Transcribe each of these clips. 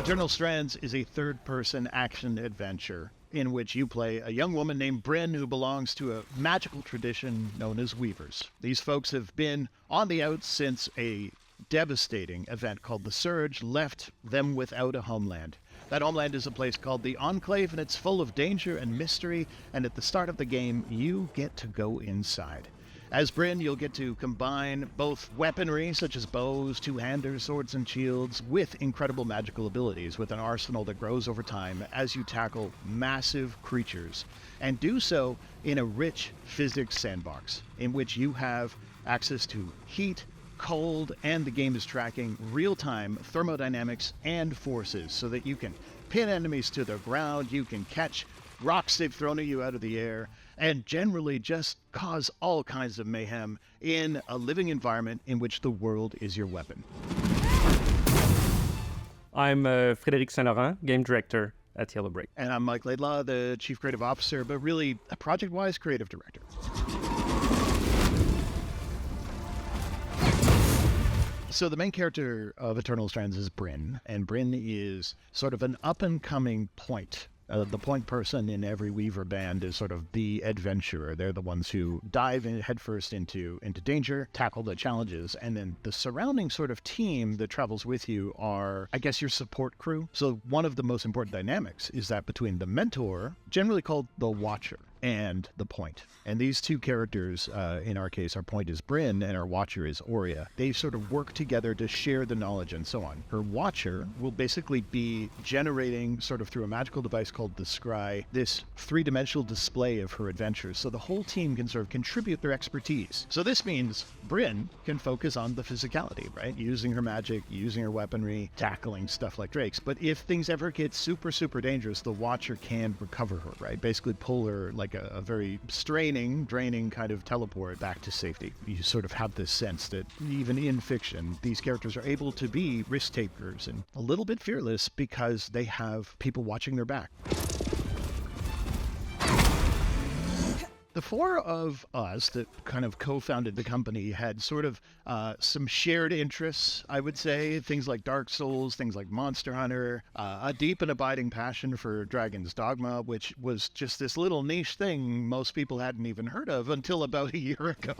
Eternal Strands is a third-person action adventure in which you play a young woman named Bryn who belongs to a magical tradition known as Weavers. These folks have been on the outs since a devastating event called the Surge left them without a homeland. That homeland is a place called the Enclave, and it's full of danger and mystery, and at the start of the game, you get to go inside. As Bryn, you'll get to combine both weaponry, such as bows, two-handers, swords, and shields, with incredible magical abilities, with an arsenal that grows over time as you tackle massive creatures, and do so in a rich physics sandbox, in which you have access to heat, cold, and the game is tracking real-time thermodynamics and forces so that you can pin enemies to the ground, you can catch rocks they've thrown at you out of the air, and generally just cause all kinds of mayhem in a living environment in which the world is your weapon. I'm Fredric St-Laurent, game director at Yellowbreak. And I'm Mike Laidlaw, the chief creative officer, but really a project-wise creative director. So the main character of Eternal Strands is Bryn, and Bryn is sort of an up-and-coming point. The point person in every Weaver band is sort of the adventurer. They're the ones who dive in headfirst into danger, tackle the challenges, and then the surrounding sort of team that travels with you are, I guess, your support crew. So one of the most important dynamics is that between the mentor, generally called the Watcher, and the point. And these two characters, in our case, our point is Bryn and our Watcher is Aurea. They sort of work together to share the knowledge and so on. Her Watcher will basically be generating, sort of through a magical device called the Scry, this three-dimensional display of her adventures, so the whole team can sort of contribute their expertise. So this means Bryn can focus on the physicality, right? Using her magic, using her weaponry, tackling stuff like Drake's. But if things ever get super, super dangerous, the Watcher can recover her, right? Basically pull her like a very draining kind of teleport back to safety. You sort of have this sense that even in fiction, these characters are able to be risk takers and a little bit fearless because they have people watching their back. The four of us that kind of co-founded the company had sort of some shared interests, I would say. Things like Dark Souls, things like Monster Hunter, a deep and abiding passion for Dragon's Dogma, which was just this little niche thing most people hadn't even heard of until about a year ago.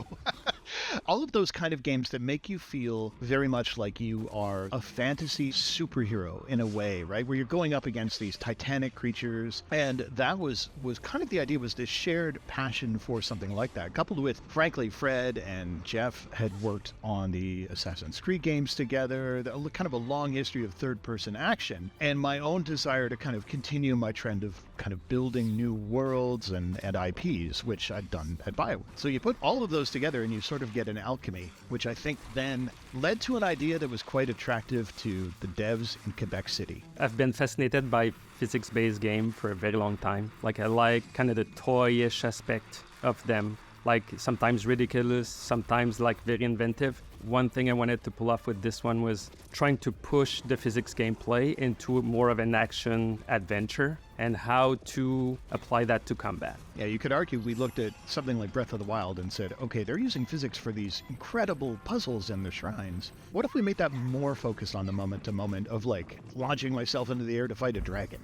All of those kind of games that make you feel very much like you are a fantasy superhero in a way, right? Where you're going up against these titanic creatures. And that was kind of the idea, was this shared passion for something like that, coupled with, frankly, Fred and Jeff had worked on the Assassin's Creed games together, kind of a long history of third-person action, and my own desire to kind of continue my trend of kind of building new worlds and IPs, which I'd done at BioWare. So you put all of those together and you sort of get an alchemy, which I think then led to an idea that was quite attractive to the devs in Quebec City. I've been fascinated by physics-based game for a very long time. Like, I like kind of the toyish aspect of them, like sometimes ridiculous, sometimes like very inventive. One thing I wanted to pull off with this one was trying to push the physics gameplay into more of an action adventure and how to apply that to combat. Yeah, you could argue we looked at something like Breath of the Wild and said, okay, they're using physics for these incredible puzzles in the shrines. What if we made that more focused on the moment to moment of like launching myself into the air to fight a dragon?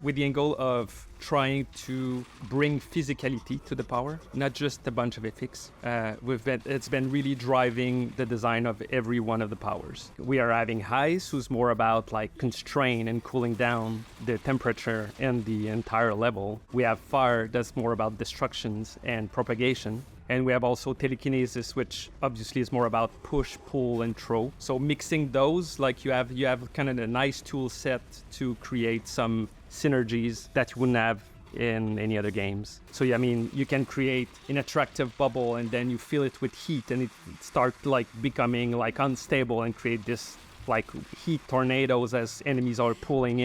With the angle of trying to bring physicality to the power, not just a bunch of effects. It's been really driving the design of every one of the powers. We are having highs, who's more about like constrain and cooling down the temperature in the entire level. We have fire, that's more about destructions and propagation. And we have also telekinesis, which obviously is more about push, pull, and throw. So mixing those, like you have kind of a nice tool set to create some synergies that you wouldn't have in any other games. So yeah, I mean, you can create an attractive bubble and then you fill it with heat and it starts like becoming like unstable and create this like heat tornadoes as enemies are pulling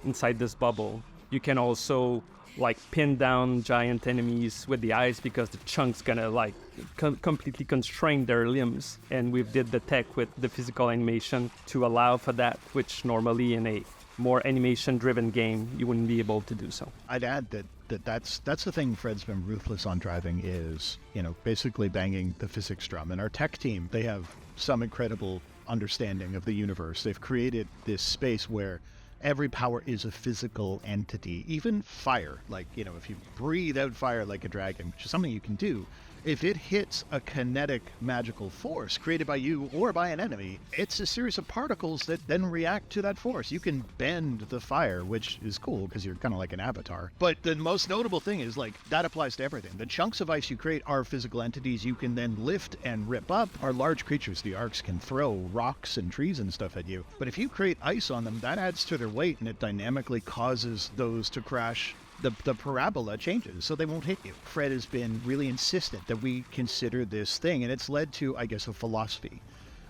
inside this bubble. You can also like pin down giant enemies with the ice because the chunk's gonna like completely constrain their limbs, and we've did the tech with the physical animation to allow for that, which normally in a more animation driven game you wouldn't be able to do so. I'd add that's the thing Fred's been ruthless on driving is, basically banging the physics drum. And our tech team, they have some incredible understanding of the universe. They've created this space where every power is a physical entity, even fire. Like, if you breathe out fire like a dragon, which is something you can do, if it hits a kinetic magical force created by you or by an enemy, it's a series of particles that then react to that force. You can bend the fire, which is cool because you're kind of like an avatar. But the most notable thing is, like, that applies to everything. The chunks of ice you create are physical entities you can then lift and rip up. Are large creatures. The arcs can throw rocks and trees and stuff at you. But if you create ice on them, that adds to their weight, and it dynamically causes those to crash. The parabola changes, so they won't hit you. Fred has been really insistent that we consider this thing, and it's led to, I guess, a philosophy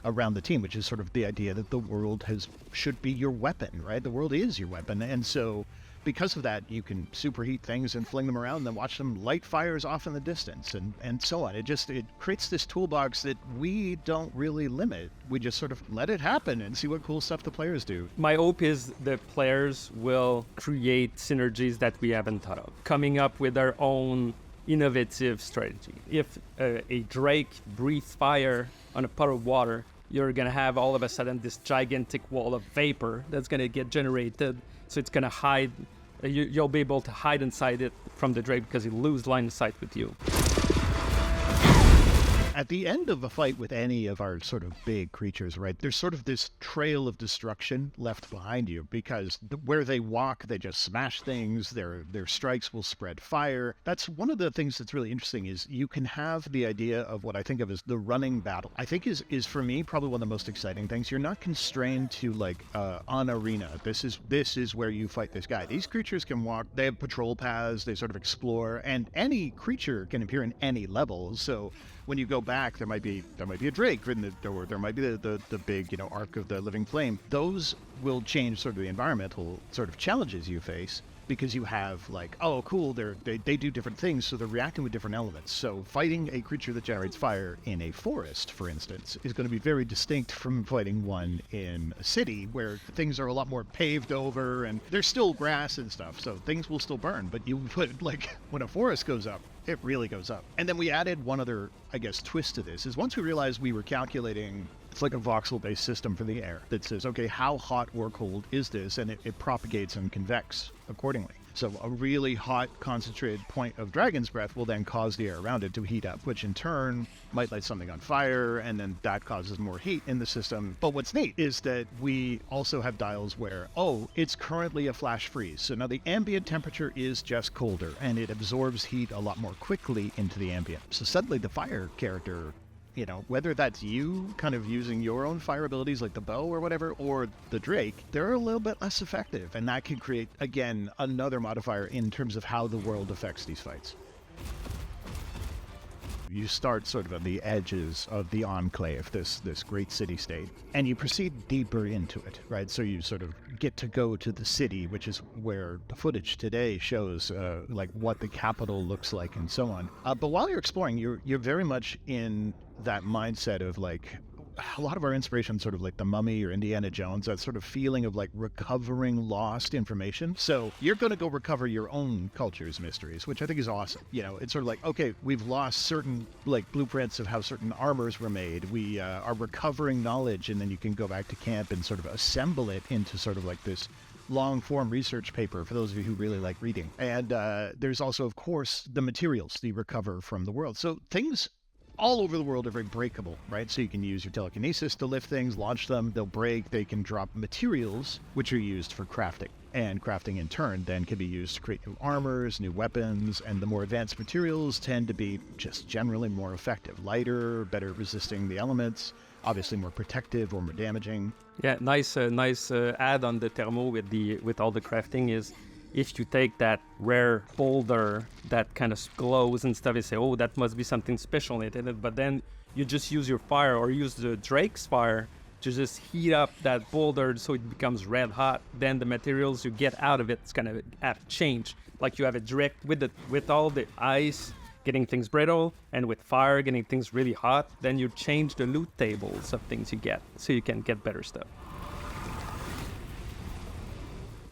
around the team, which is sort of the idea that the world should be your weapon, right? The world is your weapon, and so because of that, you can superheat things and fling them around and then watch them light fires off in the distance and so on. It creates this toolbox that we don't really limit. We just sort of let it happen and see what cool stuff the players do. My hope is the players will create synergies that we haven't thought of, coming up with their own innovative strategy. If a drake breathes fire on a pot of water, you're going to have all of a sudden this gigantic wall of vapor that's going to get generated. So it's going to hide, you'll be able to hide inside it from the drake because it'll lose line of sight with you. At the end of a fight with any of our sort of big creatures, right, there's sort of this trail of destruction left behind you because where they walk, they just smash things. Their strikes will spread fire. That's one of the things that's really interesting is you can have the idea of what I think of as the running battle. I think is for me probably one of the most exciting things. You're not constrained to like an arena. This is where you fight this guy. These creatures can walk. They have patrol paths. They sort of explore, and any creature can appear in any level. So when you go back, there might be a drake, or there might be the big arc of the living flame. Those will change sort of the environmental sort of challenges you face because you have like, oh cool, they do different things, so they're reacting with different elements. So fighting a creature that generates fire in a forest, for instance, is going to be very distinct from fighting one in a city where things are a lot more paved over and there's still grass and stuff, so things will still burn. But you put, like, when a forest goes up, it really goes up. And then we added one other, I guess, twist to this, is once we realized we were calculating, it's like a voxel-based system for the air that says, okay, how hot or cold is this? And it propagates and convects accordingly. So a really hot, concentrated point of dragon's breath will then cause the air around it to heat up, which in turn might light something on fire, and then that causes more heat in the system. But what's neat is that we also have dials where, oh, it's currently a flash freeze. So now the ambient temperature is just colder, and it absorbs heat a lot more quickly into the ambient. So suddenly the fire character, whether that's you kind of using your own fire abilities like the bow or whatever, or the drake, they're a little bit less effective. And that can create, again, another modifier in terms of how the world affects these fights. You start sort of on the edges of the enclave, this great city-state, and you proceed deeper into it, right? So you sort of get to go to the city, which is where the footage today shows like what the capital looks like and so on. But while you're exploring, you're very much in that mindset of like, a lot of our inspiration, sort of like The Mummy or Indiana Jones, that sort of feeling of like recovering lost information. So you're going to go recover your own culture's mysteries, which I think is awesome. It's sort of like, okay, we've lost certain like blueprints of how certain armors were made. We are recovering knowledge, and then you can go back to camp and sort of assemble it into sort of like this long-form research paper for those of you who really like reading. And there's also, of course, the materials that you recover from the world. So things all over the world are very breakable, right? So you can use your telekinesis to lift things, launch them, they'll break, they can drop materials, which are used for crafting. And crafting in turn then can be used to create new armors, new weapons, and the more advanced materials tend to be just generally more effective. Lighter, better resisting the elements, obviously more protective or more damaging. Yeah, nice add on the thermo with all the crafting is, if you take that rare boulder that kind of glows and stuff, you say, oh, that must be something special in it. But then you just use your fire or use the drake's fire to just heat up that boulder so it becomes red hot. Then the materials you get out of it's going to have to change. Like you have it direct with all the ice, getting things brittle, and with fire, getting things really hot. Then you change the loot tables of things you get so you can get better stuff.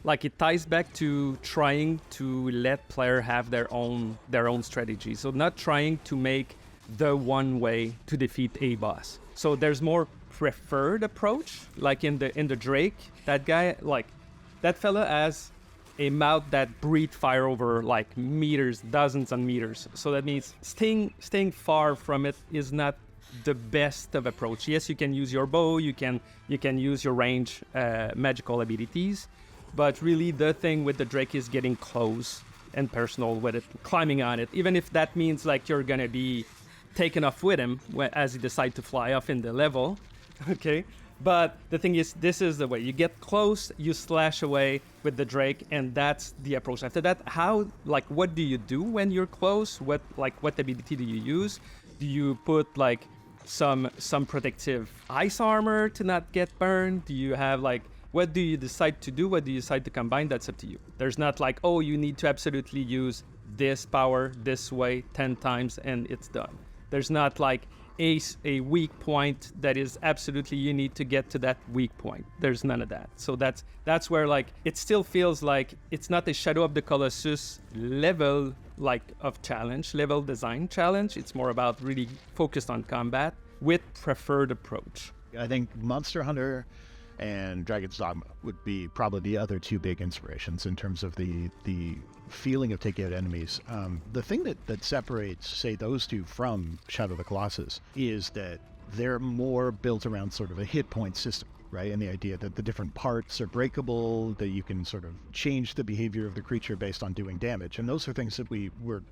Like it ties back to trying to let player have their own strategy. So not trying to make the one way to defeat a boss. So there's more preferred approach. Like in the Drake, that guy, like that fella has a mouth that breathes fire over like meters, dozens and meters. So that means staying far from it is not the best of approach. Yes, you can use your bow, you can use your range magical abilities, but really the thing with the Drake is getting close and personal with it, climbing on it, even if that means like you're gonna be taken off with him as he decides to fly off in the level. Okay, but the thing is, this is the way you get close, you slash away with the Drake, and that's the approach. After that, what do you do when you're close? What ability do you use? Do you put like some protective ice armor to not get burned? Do you have like, what do you decide to do? What do you decide to combine? That's up to you. There's not like, oh, you need to absolutely use this power this way 10 times and it's done. There's not like a weak point that is absolutely you need to get to that weak point. There's none of that. So that's where like it still feels like it's not a Shadow of the Colossus level like of challenge, level design challenge. It's more about really focused on combat with preferred approach. I think Monster Hunter and Dragon's Dogma would be probably the other two big inspirations in terms of the feeling of taking out enemies. The thing that separates, say, those two from Shadow of the Colossus is that they're more built around sort of a hit point system, right? And the idea that the different parts are breakable, that you can sort of change the behavior of the creature based on doing damage. And those are things that we were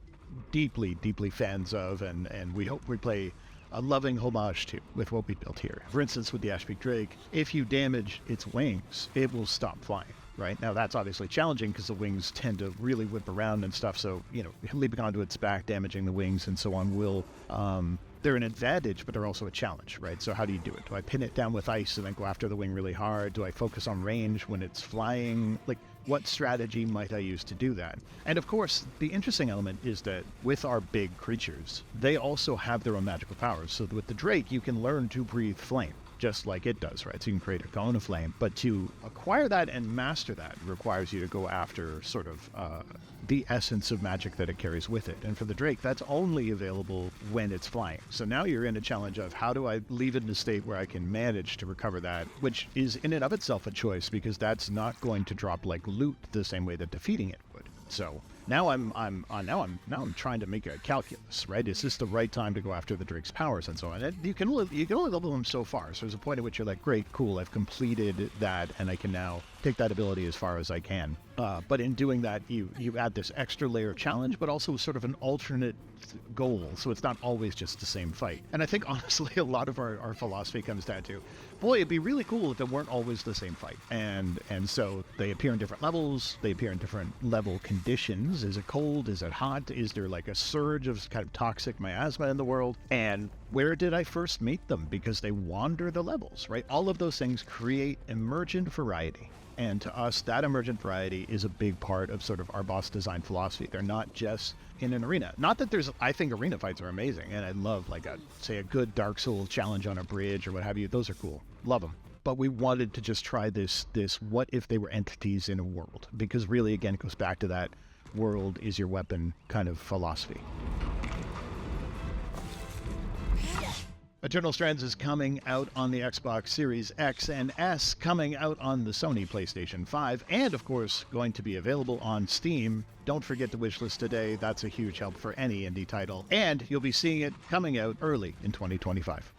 deeply, deeply fans of, and we hope we play a loving homage to with what we built here. For instance, with the Ashpeak Drake, if you damage its wings, it will stop flying. Right now, that's obviously challenging because the wings tend to really whip around and stuff. So, leaping onto its back, damaging the wings, and so on will they're an advantage, but they're also a challenge, right? So how do you do it? Do I pin it down with ice and then go after the wing really hard? Do I focus on range when it's flying? Like, what strategy might I use to do that? And of course, the interesting element is that with our big creatures, they also have their own magical powers. So with the Drake, you can learn to breathe flame, just like it does, right? So you can create a cone of flame, but to acquire that and master that requires you to go after sort of the essence of magic that it carries with it. And for the Drake, that's only available when it's flying. So now you're in a challenge of how do I leave it in a state where I can manage to recover that, which is in and of itself a choice because that's not going to drop like loot the same way that defeating it would. So now I'm trying to make a calculus, right? Is this the right time to go after the Drake's powers and so on? And you can only level them so far. So there's a point at which you're like, great, cool, I've completed that, and I can now take that ability as far as I can. But in doing that, you add this extra layer of challenge, but also sort of an alternate goal. So it's not always just the same fight. And I think honestly, a lot of our philosophy comes down to, boy, it'd be really cool if it weren't always the same fight. And so they appear in different levels. They appear in different level conditions. Is it cold? Is it hot? Is there like a surge of kind of toxic miasma in the world? And where did I first meet them? Because they wander the levels, right? All of those things create emergent variety. And to us, that emergent variety is a big part of sort of our boss design philosophy. They're not just in an arena. Not that I think arena fights are amazing, and I love like a good Dark Souls challenge on a bridge or what have you. Those are cool. Love them. But we wanted to just try this what if they were entities in a world? Because really, again, it goes back to that world is your weapon kind of philosophy. Eternal Strands is coming out on the Xbox Series X and S, coming out on the Sony PlayStation 5, and of course going to be available on Steam. Don't forget to wishlist today. That's a huge help for any indie title. And you'll be seeing it coming out early in 2025.